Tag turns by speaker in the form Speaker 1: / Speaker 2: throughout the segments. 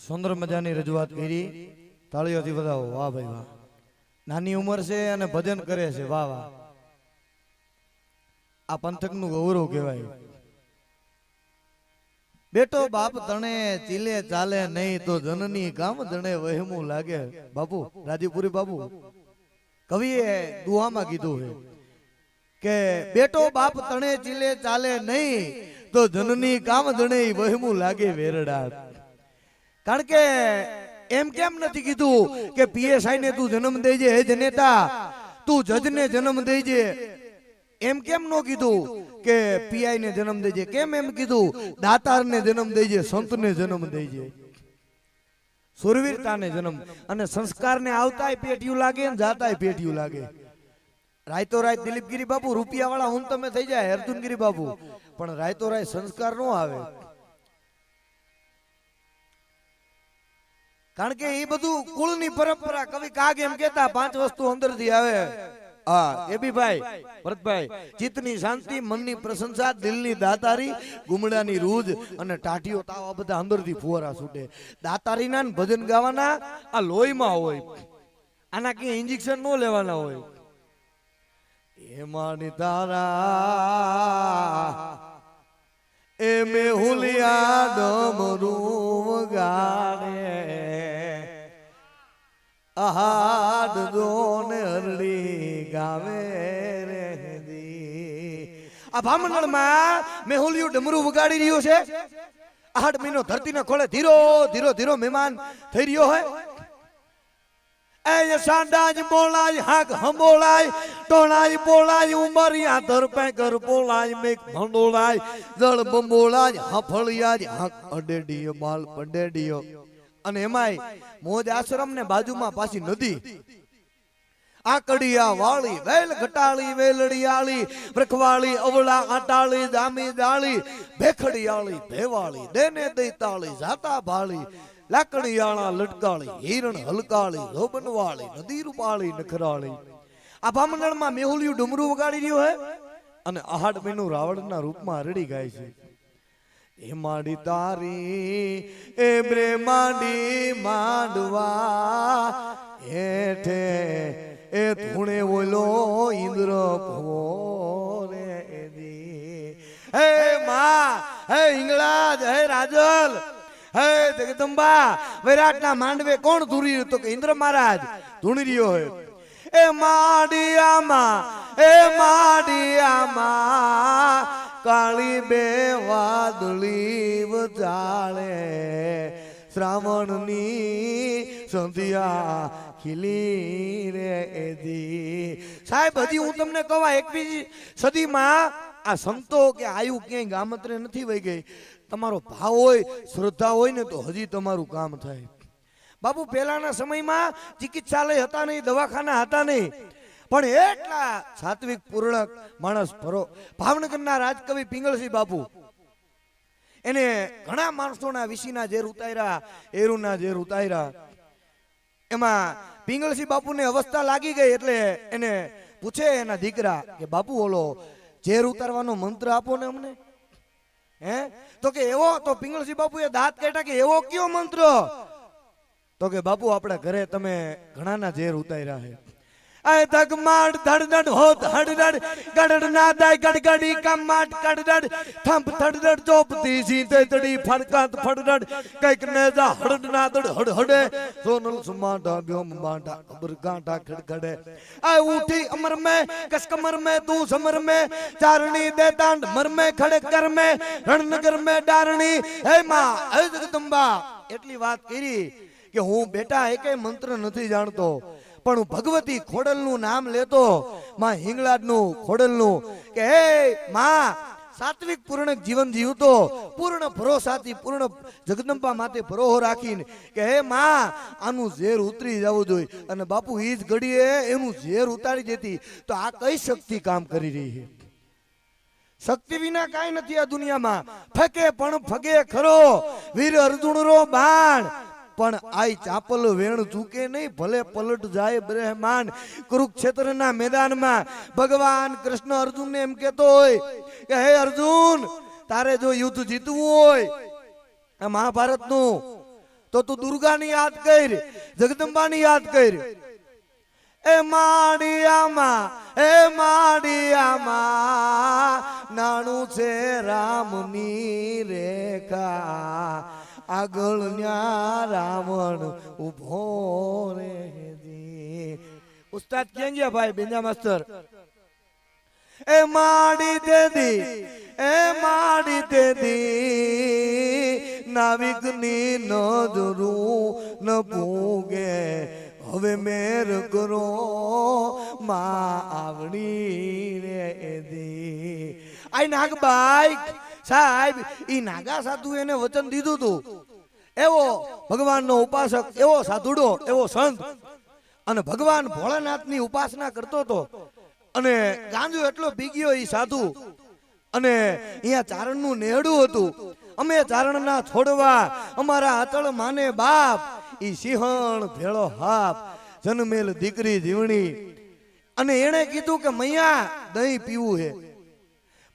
Speaker 1: સુંદર મજાની રજૂઆત કરી, તાળીઓથી વધાવો. વાહ ભાઈ વાહ. નાની ઉંમર છે અને ભજન કરે છે. વાહ વાહ. આ પંથકનું ગૌરવ કહેવાય. બેટો બાપ તણે ચીલે ચાલે નહીં તો જનની કામ જણે વહેમું લાગે. બાપુ રાજીપુરી બાપુ કવિએ દુહામાં કીધું છે કે બેટો બાપ તણે ચીલે ચાલે નહીં તો જનની કામ જણે વહેમું લાગે વેરડા. કારણ કે એમ કેમ નથી કીધું કે પીએસઆઈ ને તું જન્મ દેજે હે જનેતા, તું જજ ને જન્મ દેજે. એમ કેમ નો કીધું કે પીઆઈ ને જન્મ દેજે? કેમ એમ કીધું દાતાર ને જન્મ દેજે, સંત ને જન્મ દેજે, સુરવીરતા ને જન્મ. અને સંસ્કાર ને આવતાય પેટીયું લાગે ને જાતાય પેટીયું લાગે. રાયતો રાય દિલીપગીરી બાપુ રૂપિયા વાળા હું તમે થઈ જાય અર્જુનગીરી બાપુ, પણ રાયતો રાય સંસ્કાર નો આવે. કારણ કે એ બધું કુળની પરંપરા. કવિ કાગ એમ કેતા 5 વસ્તુ અંદરથી આવે. હા એ બી ભાઈ ભરતભાઈ, ચિત્તની શાંતિ, મનની પ્રશંસા, દિલની દાતારી, ગુમડાની રૂજ અને ટાઢીઓ તાવ, આ બધા અંદરથી ફુવારા છૂટે. દાતારીના ભજન ગાવાના આ લોહીમાં હોય. આના કે ઇન્જેક્શન નો લેવાના હોય. એમાં તારા એ મેહુલિયા ડમરું વગાડે, આહાડ દોને હરડી ગાવે રે દી. આ ભામંડળમાં મેહુલિયું ડમરું વગાડી રહ્યો છે. આહાડ મહિનો ધરતીના ખોળે ધીરો ધીરો ધીરો મહેમાન થઈ રહ્યો હોય. એ સાંડાજ બોલાય, હાક હંબોલાય, ટોણાય બોલાય, ઉમરિયા ધરપે કર બોલાય, મેઘ ભંડોળાય, જળ બંબોળાય, હાફળિયા હાક અડેડીયો માલ પંડેડીયો. અને એમાંય મોજ આશ્રમ ને બાજુમાં પાછી નદી. આકડિયા વાળી, વેલ ઘટાળી, વેલડિયાળી, પ્રખવાળી, અવળા આટાળી, જામી દાળી, ભેખડિયાળી, ભેવાળી, દેને દૈતાળી, જાતા ભાળી, લાકડીયાળા લટકાળી, હિરણ હલકાળી, રોબનવાળી, નદી રૂપાળી, નખરાળી. આ ભામંડળમાં મેહુલિયું ડમરું વગાડી રહ્યો હે અને આહાડ મહિનો રાવણના રૂપમાં હરડી ગાય છે. એ માડી તારી એ બ્રે માડી માંડવા હેઠે એ ધૂણે ઓલો ઇન્દ્ર ભવો રે દી. હે માં, હે હિંગળાજ, હે રાજલ, હે જગદંબા, વિરાટના માંડવે કોણ ધૂરી રહ્યું? તો કે ઇન્દ્ર મહારાજ ધૂણી રહ્યો હે. એ માડિયામાં, એ માડિયામાં કાળી બે વાદળી વજાળે, શ્રાવણની સંધ્યા ખીલી રે દી. સાહેબ હજી હું તમને કહું 21મી સદીમાં આ સંતો કે આયુ ક્યાંય ગામત્રે નથી વહી ગઈ. તમારો ભાવ હોય, શ્રદ્ધા હોય ને તો હજી તમારું કામ થાય. બાપુ પહેલાના સમયમાં ચિકિત્સાલય હતા નહીં, દવાખાના હતા નહીં, પણ એટલા સાત્વિક પૂર્ણક માણસ ફરો. ભાવનગરના રાજકવિ પિંગળસિંહ બાપુ એને ઘણા માણસોના વિશીના ઝેર ઉતાર્યા, એરુના ઝેર ઉતાર્યા. એમાં પિંગળસિંહ બાપુને અવસ્થા લાગી ગઈ એટલે એને પૂછે એના દીકરા કે બાપુ ઓલો ઝેર ઉતારવાનો મંત્ર આપો ને અમને. હે તો કે એવો, તો પિંગળસિંહ બાપુએ દાંત કાઢ્યા કે એવો કયો મંત્ર? તો કે બાપુ આપણા ઘરે તમે ઘણાના ઝેર ઉતાર્યા છે. આય ધગમાડ ધડધડ હોત હડડડ ગડડ ના દાય ગડગડી કમાટ કડડડ થંપ થડડડ ચોપતી સીતે તડી ફડકાત ફડડડ કઈક ને જા હડડ ના દડ હડ હડે સોનલ સુમાડા બ્યોમ બાંડા ખબર ગાંઠા ખડખડે. આય ઉઠી અમર મે કસ કમર મે તું સમર મે ચારણી દે તાંડ મર મે ખડે કર મે રણનગર મે ડારણી. હે માં, હે જગદંબા એટલી વાત કરી કે હું બેટા એકે મંત્ર નથી જાણતો, પણ હું ભગવતી ખોડલનું નામ લેતો, માં હિંગળાજનું ખોડલનું, કે હે માં સાત્વિક પૂર્ણ જીવન જીવતો, પૂર્ણ ભરોસાથી, પૂર્ણ જગદંબા માતે ભરોહો રાખીને કે હે માં આનું ઝેર ઉતરી જવું જોઈએ. અને બાપુ ઈ જ ઘડીએ એનું ઝેર ઉતારી દેતી. તો આ કઈ શક્તિ કામ કરી રહી છે? શક્તિ વિના કાંઈ નથી આ દુનિયામાં. ફકે પણ ફગે ખરો વીર અર્જુન રો બાણ, પણ આઈ ચાપલ વેણ ચૂકે નહીં, ભલે પલટ જાય બ્રહ્માંડ. કુરુક્ષેત્રના મેદાનમાં ભગવાન કૃષ્ણ અર્જુનને એમ કહેતો હોય કે હે અર્જુન, તારે જો યુદ્ધ જીતવું હોય આ મહાભારતનું, તો તું દુર્ગાની યાદ કર, જગદંબાની યાદ કર. એ માડિયામાં નાનું છે રામની રેખા, આગળ ન્યા રાવણ ઉભો રે. ઉસ્તાદ ક્યાં ગયા ભાઈ બેંજા માસ્ટર? એ માડી દેદી નાવિકની નજરું ન પૂગે, હવે મેર કરો માં આવડી રે દી. આઈ નાગબાઈ સાહેબ, ઈ નાગા સાધુ એને વચન દીધું તું, એવો ભગવાનનો ઉપાસક, એવો સાધુડો, એવો સંત, અને ભગવાન ભોળાનાથની ઉપાસના કરતો હતો. અને ગાંજો એટલો ભીગ્યો ઈ સાધુ, અને અહીંયા ચારણનું નેહડું હતું. અમે ચારણના છોડવા, અમારા અતળ માને બાપ, ઈ સિંહણ ભેળો હાપ, જન્મેલ દીકરી જીવણી. અને એણે કીધું કે મૈયા દહીં પીવું હે,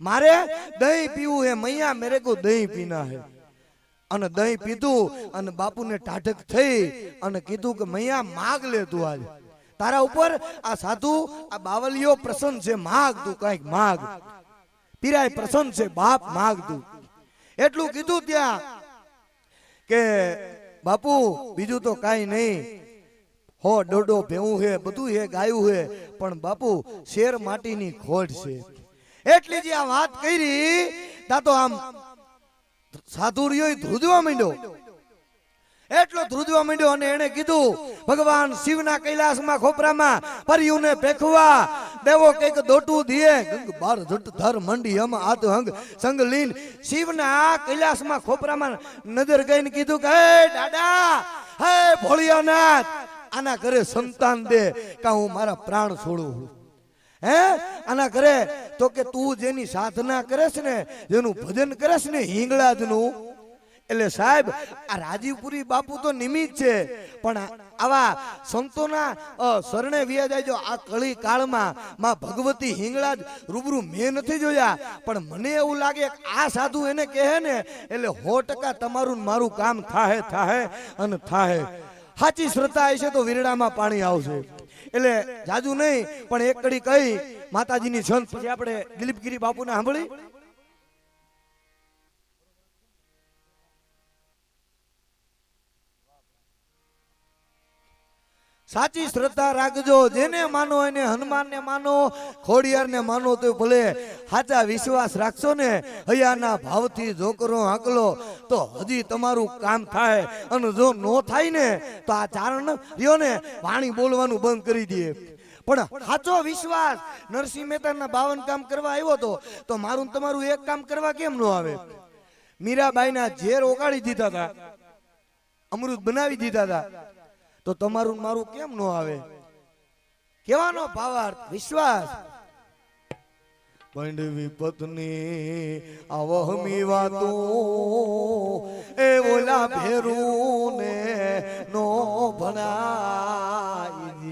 Speaker 1: મારે દહીં પીવું હે મૈયા, મેરે કો દહીં પીના હે. અને દહીં પીધું અને બાપુને ટાઢક થઈ અને કીધું કે મૈયા માગ લે તું, આજ તારા ઉપર આ સાધુ આ બાવલીઓ પ્રસન્ન છે, માગ તું કઈક માગ, પીરાય પ્રસન્ન છે બાપ, માગ તું. એટલું કીધું ત્યાં કે બાપુ બીજું તો કાઈ નહીં, હો ડોડો ભેવું હે, બધું હે, ગાયું હે, પણ બાપુ શેર માટીની ખોટ છે. એટલી જે આ વાત કરી તા તો આમ સાધુ રહ્યો ધ્રુજવા માંડ્યો, એટલો ધ્રુજવા માંડ્યો. અને એને કીધું ભગવાન શિવના કૈલાસમાં ખોપરામાં પર્યુને પેખવા દેવો કઈક દોટું દિયે, ગંગ બાર જટ ધર મંડી હમ આત હંગ સંગ લીન. શિવના કૈલાસમાં ખોપરામાં નજર ગઈને કીધું કે હે દાદા, હે ભોળિયાનાથ, આના ઘરે સંતાન દે કા હું મારા પ્રાણ છોડું. હે આના કરે તો કે તું જેની સાધના કરેસ ને, જેનું ભજન કરેસ ને હિંગળાજનું, એટલે સાહેબ આ રાજીવપુરી બાપુ તો નિમિત્ત છે, પણ આવા સંતોના શરણે વિયા જાય. જો આ કળી કાળમાં માં ભગવતી હિંગળાજ રૂબરૂ મેં નથી જોયા, પણ મને એવું લાગે આ સાધુ એને કહે ને એટલે 100% તમારું મારું કામ થાહે થાહે અને થાહે. સાચી શ્રદ્ધા હશે તો વીરડામાં પાણી આવશે. એટલે જાજુ નહીં પણ એક કડી કહી માતાજીની સંત, પછી આપણે દિલીપગીરી બાપુને સાંભળી. સાચી શ્રદ્ધા રાખજો, જેને માનો એને, હનુમાનને માનો, ખોડિયારને માનો તો ભલે, સાચા વિશ્વાસ રાખશો ને હૈયાના ભાવથી જો કરો હાકલો તો હજી તમારું કામ થાય. અને જો નો થાય ને તો આ ચારણ રહ્યો ને વાણી બોલવાનું બંધ કરી દે. પણ સાચો વિશ્વાસ, નરસિંહ મહેતાના 52 કામ કરવા આવ્યો તો મારું તમારું એક કામ કરવા કેમ ન આવે? મીરાબાઈના ઝેર ઓગાળી દીધા હતા, અમૃત બનાવી દીધા હતા, તો તમારું મારું કેમ ન આવે? કેવાનો ભાવાર્થ વિશ્વાસ. પાંડવી પત્ની આવહમી વાતો એ ઓલા ભેરું ને નો ભણાઈ.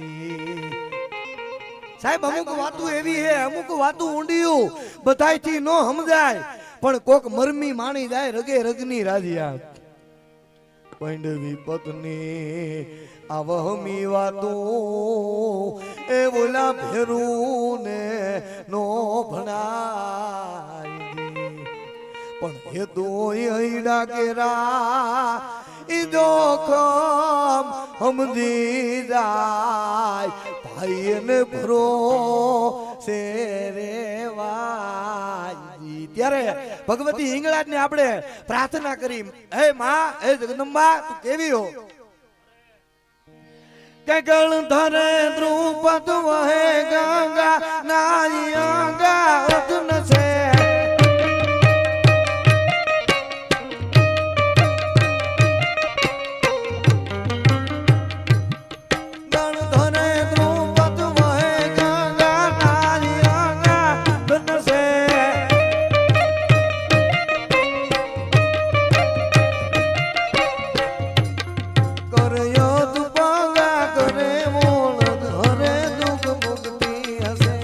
Speaker 1: સાહેબ અમુક વાતું એવી હે, અમુક વાતું ઊંડિયું બધાયથી નો સમજાય, પણ કોક મરમી માણી જાય રગે રગની રાજીયા. પાંડવી પત્ની આવહમી વાતો એ ઓલા ભેરું ને નો ભણાય. પણ એ તો હૈડા કેરા ઈ જોખમ સમજી જાય, ભાઈ ને ભરો સે રેવાય. ત્યારે ભગવતી હિંગળાજ ને આપણે પ્રાર્થના કરી, હે માં, હે જગદંબા, તું કેવી હો? કે ગળ ધરે દ્રુપદ વહે ગંગા નાઈ અંગા અધન છે. કરે મોણ ધરે દુઃખ મુક્તિ હશે.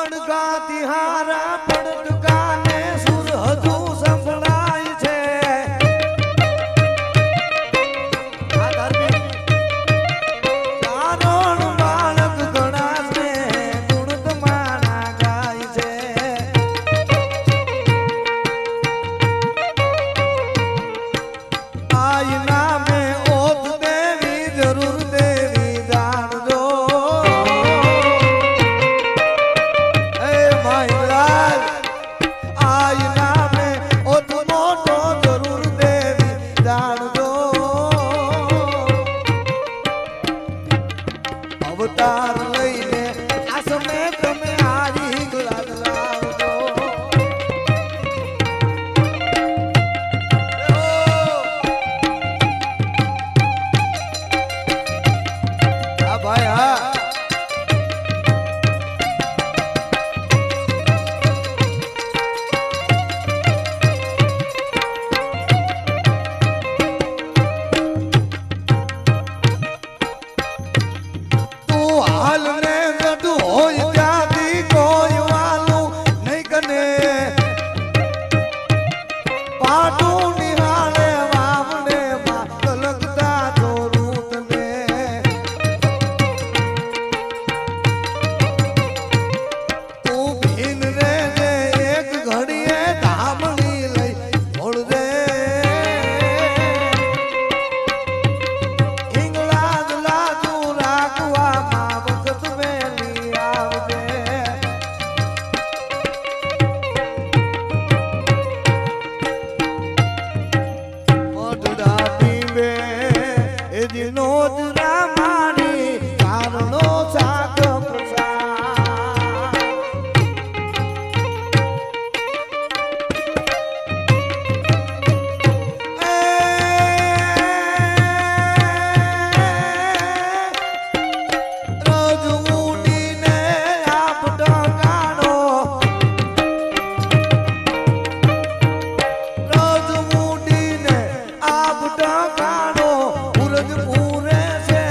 Speaker 1: પડઘા તિહારા પડઘાને સુર હજુ સંભળાય છે આ ધાર્મિક કારણ બાળક ઘણા છે ગુણ તમારા ગાય છે આઈ નામે ઓત દેવી જરૂર દેવી જાણજો એ મહારાજ આઈ નામે ઓત મોટો જરૂર દેવી જાણજો અવતાર લઈને આ સમય તમે હારી ગુલાબ લાવજો હા ભાઈ હા તું હાલ ને ગઢ હોય ત્યાંથી કોઈ વાલું નહીં કને પાટું નિહાળે વાવને માં કલકતા જોરું તને તું ભીન રે જે એક ઘડીએ ધામણી લઈ છોડજે હિંગળાજ લાજુ રાખવામાં વખત વહેલી આવજે મોઢડા પીવે એ દિનો જ રામાની કારણો શાક પ્રસાદ રોજ ઉડીને આપ ઢકાણો રોજ ઉડીને આપ ઢકાણો ઉરજ પૂરે છે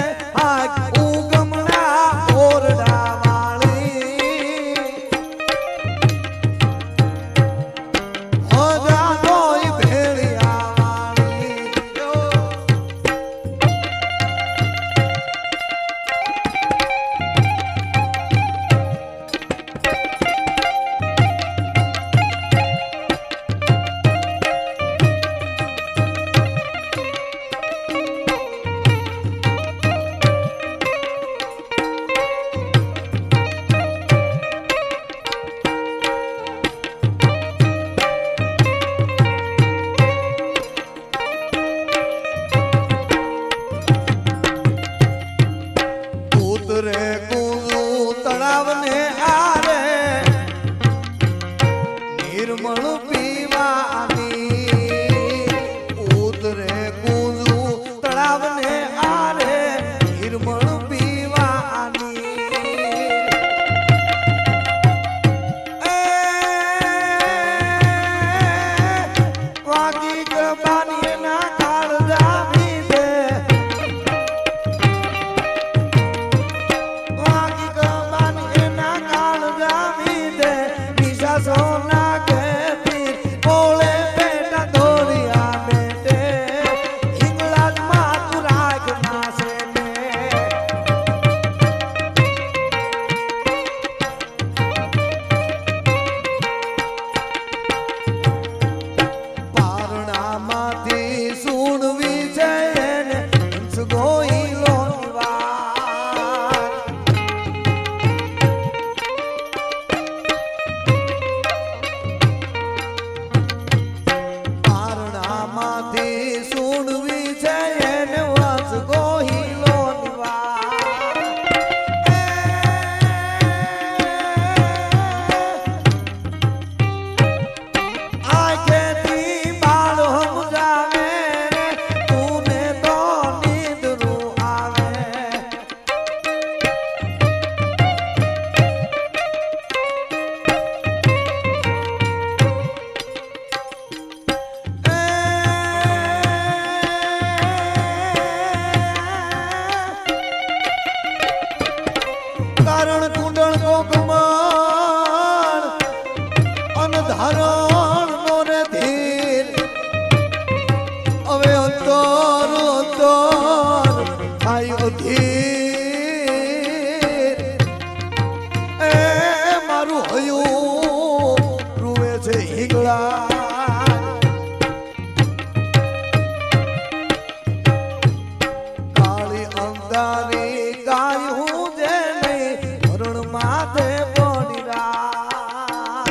Speaker 1: તારી ગાયું જે નહીં હરણ માથે પડી રાત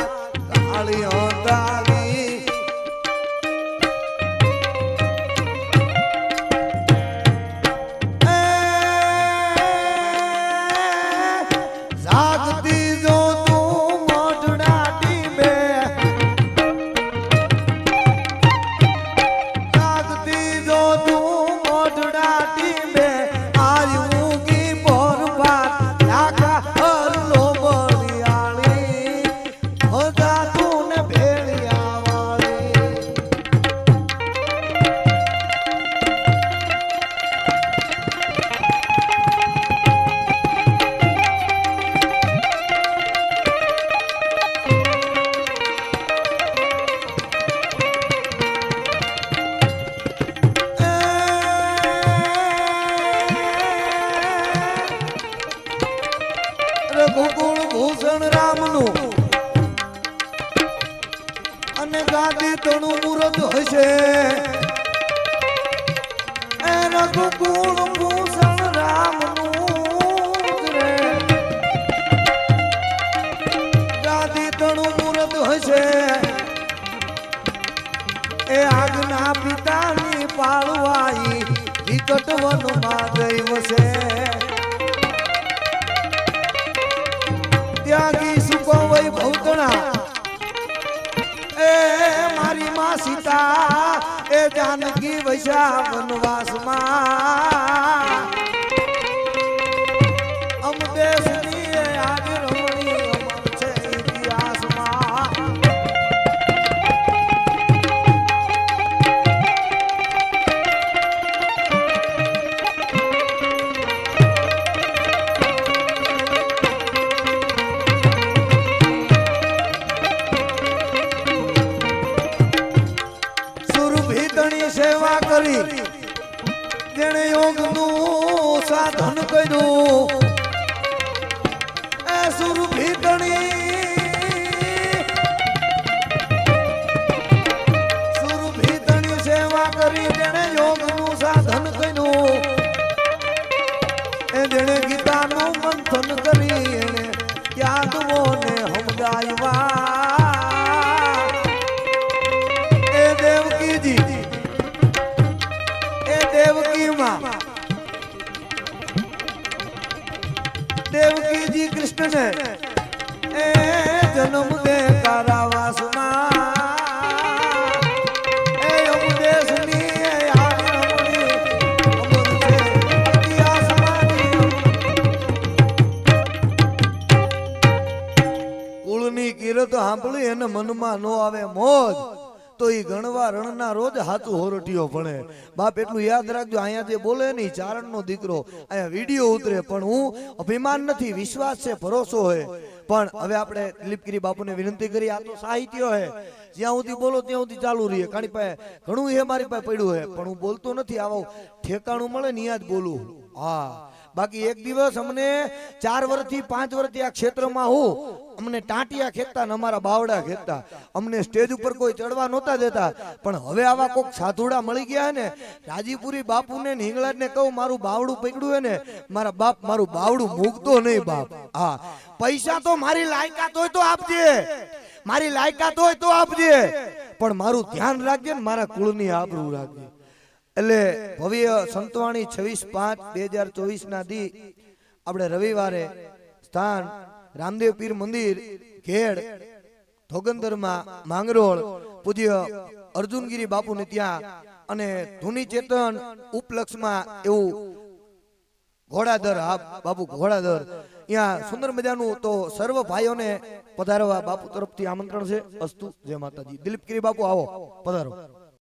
Speaker 1: કાળિયો તારી જાગતી જો તું મોઢડા ટીમે જાગતી જો તું મોઢડા ટીમે આયું કી બોરબાદ આખા હરલો બળિયાળી હોજા તું ને ભેળિયા વાળી રઘુકુળ ભૂષણ રામનું અને ગાદી તણું મુરત હશે એ રઘુકુળ ભૂષણ રામનું રે ગાદી તણું મુરત હશે એ આજ્ઞા પિતાની પાળવાઈ વિકટ વનમાં ગઈ વસે ત્યાગી સુકો વૈ ભૌતણા એ મારી માં સીતા એ જાનકી વૈશા વનવાસમાં અમ દેશની એ આજ રમણી અમર છે ઇતિહાસમાં સેવા કરી જેણે યોગનું સાધન કર્યું એ સુરભીતણી સેવા કરી જેણે યોગનું સાધન કર્યું એ જેણે ગીતાનું મંથન કરી એને યાદવોને સમજાવ્યા એ દેવકીજી દેવકીજી કૃષ્ણને એ જન્મ દે કારાવાસમાં એ ઉપદેશની એ આરમણી અમર છે ઇતિહાસમાં કુળની કીરત સાંભળી એને મનમાં નો આવે મોજ તો ઈ ગણવા રણના રોજ હાથું હોરટીઓ ભણે બાપ એટલું યાદ રાખજો અહીંયા જે બોલે ને ચારણનો દીકરો અહીંયા વિડીયો ઉતરે પણ હું અભિમાન નથી વિશ્વાસ છે ભરોસો હોય પણ હવે આપણે દિલીપગીરી બાપુને વિનંતી કરી આ તો સાહિત્ય હે જ્યાં સુધી બોલો ત્યાં સુધી ચાલુ રહીએ કાણી પાસે ઘણું હે મારી પાસે પડ્યું હે પણ હું બોલતો નથી આવું ઠેકાણું મળે ને ત્યાં જ બોલું હા બાકી એક દિવસ અમને 4 વર્ષથી 5 વર્ષથી આ ક્ષેત્રમાં હું અમને ટાંટિયા ખેંચતા ને અમારા બાવડા ખેંચતા અમને સ્ટેજ ઉપર કોઈ ચડવા નહોતા દેતા પણ હવે આવા કોક સાધુડા મળી ગયા ને રાજીપુરી બાપુને ને હિંગળાજને કહું મારું બાવડું પકડ્યું હે ને મારા બાપ મારું બાવડું મૂકતો નહીં બાપ હા પૈસા તો મારી લાયકાત હોય તો આપજે મારી લાયકાત હોય તો આપજે પણ મારું ધ્યાન રાખજે ને મારા કુળની આબરૂ રાખજે એટલે ભવ્ય સંતવાણી 26/5/2024 ના દી આપણે રવિવારે સ્થાન રામદેવ પીર મંદિર ઘેડ ધોગંદરમાં માંગરોળ પૂજ્ય અર્જુનગીરી બાપુ ને ત્યાં અને ધુની ચેતન ઉપલક્ષમાં એવું ઘોડાદર બાપુ ઘોડાદર ત્યાં સુંદર મજાનું તો સર્વ ભાઈઓને પધારવા બાપુ તરફથી આમંત્રણ છે અસ્તુ જય માતાજી દિલીપગીરી બાપુ આવો પધારો